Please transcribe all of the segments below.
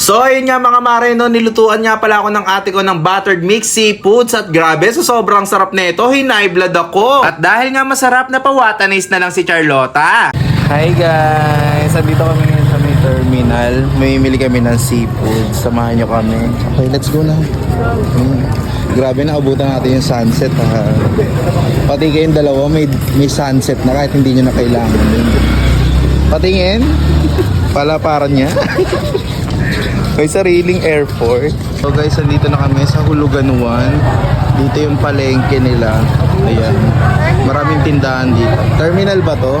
So ayun nga mga mare, no, nilutuan nga pala ako ng ate ko ng buttered mixed seafoods at grabe, so sobrang sarap nito, hinay-blood ako. At dahil nga masarap, napawatanis na lang si Charlotta. Hi guys! Andito kami ngayon sa may terminal. Mamimili kami ng seafood. Samahan nyo kami. Okay, let's go na. Grabe na, abutan natin yung sunset ha. Pati kayong dalawa may sunset na kahit hindi nyo na kailangan. Patingin. Palaparan niya. May sariling airport. So guys, andito na kami sa Hulugan 1. Dito yung palengke nila. Ayan. Maraming tindahan dito. Terminal ba to?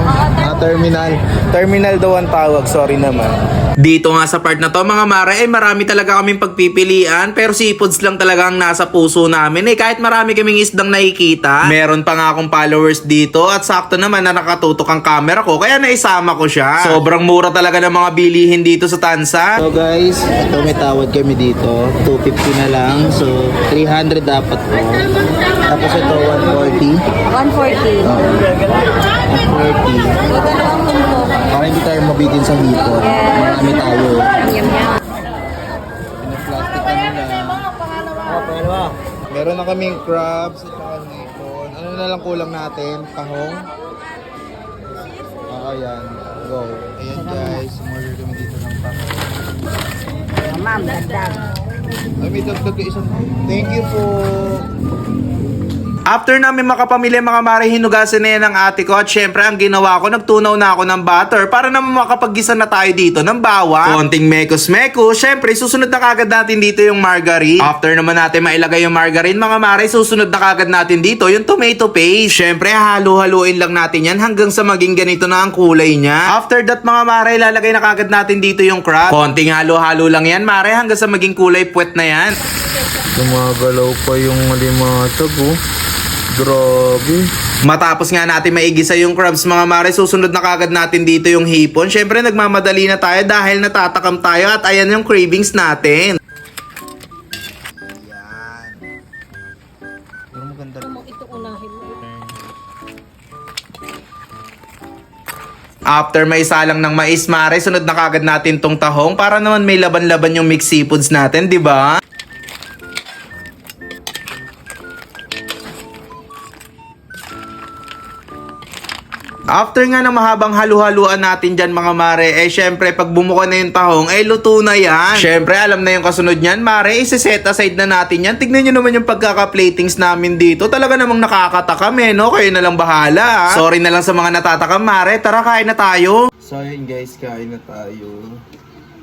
Terminal. Terminal daw ang tawag. Sorry naman. Dito nga sa part na to mga mare, marami talaga kaming pagpipilian, pero seafoods lang talaga ang nasa puso namin kahit marami kaming isdang nakikita. Meron pa nga akong followers dito at sakto naman na nakatutok ang camera ko kaya naisama ko siya. Sobrang mura talaga ng mga bilihin dito sa Tansa. So guys, ito may tawad kami dito. 250 na lang. So 300 dapat po. Tapos ito 140. 140. 140. Para hindi tayo mabitin sa hipon. Marami tayo. Pina-plastic kami na. Meron na kaming crabs at saka hipon. Ano na lang kulang natin? Tahong? Ayan. Go. Ayan guys. Sumorder kami dito ng tahong. Ma'am, dagdag. Ay, may dagdag ka isang. Thank you po. After namin makapamili mga mare, hinugasan na yan ng ate ko at syempre ang ginawa ko, nagtunaw na ako ng butter para naman makapaggisa na tayo dito ng bawang. Konting mekos-mekos, syempre susunod na kagad natin dito yung margarine. After naman natin mailagay yung margarine mga mare, susunod na kagad natin dito yung tomato paste. Syempre halo-haluin lang natin yan hanggang sa maging ganito na ang kulay niya. After that mga mare, lalagay na kagad natin dito yung crab. Konting halo-halo lang yan mare hanggang sa maging kulay puwet na yan. Gumagalaw pa yung limatag oh. Grabe. Matapos nga natin maigisa yung crabs mga mare, susunod na kagad natin dito yung hipon. Syempre nagmamadali na tayo dahil natatakam tayo at ayan yung cravings natin. Yan. Pero maganda. Ito unahin mo. After may salang ng mais mare, sunod na kagad natin tong tahong para naman may laban-laban yung mixed seafoods natin, di ba? After nga ng mahabang halu-haluan natin dyan mga mare, syempre pag bumuka na yung tahong, luto na yan. Syempre alam na yung kasunod nyan mare, isi-set aside na natin yan. Tignan nyo naman yung pagkaka-platings namin dito. Talaga namang nakakatakam no? Kayo na lang bahala. Sorry na lang sa mga natatakam mare, tara kain na tayo. So ayun guys, kain na tayo.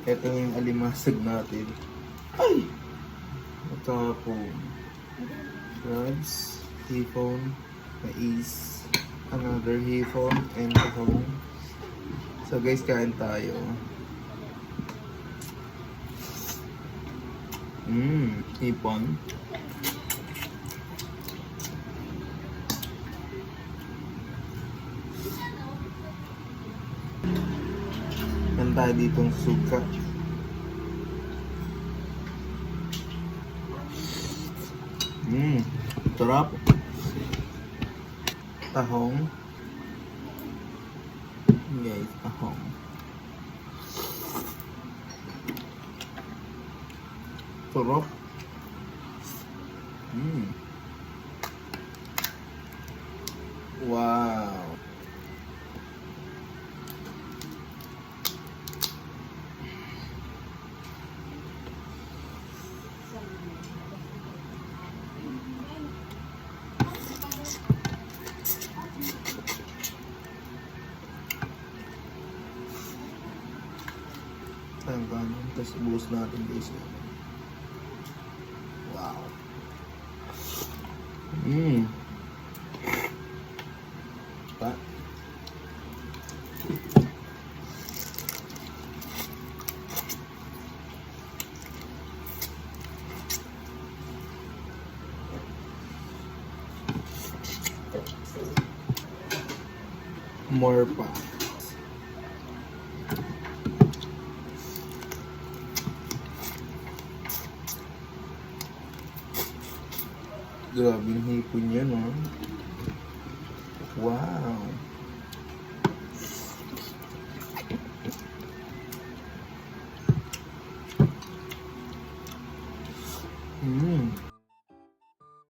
Ito yung alimasag natin. Ay! Matapon. Crabs, hipon, mais, another hipon, and tahong. So guys, kain tayo. Hipon. Meron tayo ditong suka. Sarap. Tahong. Guys, tahong. Sarap. Wow. Tapos buhos natin guys. Wow. Pa. More pa. Grabe yung hipon yan, oh. Wow. Mm.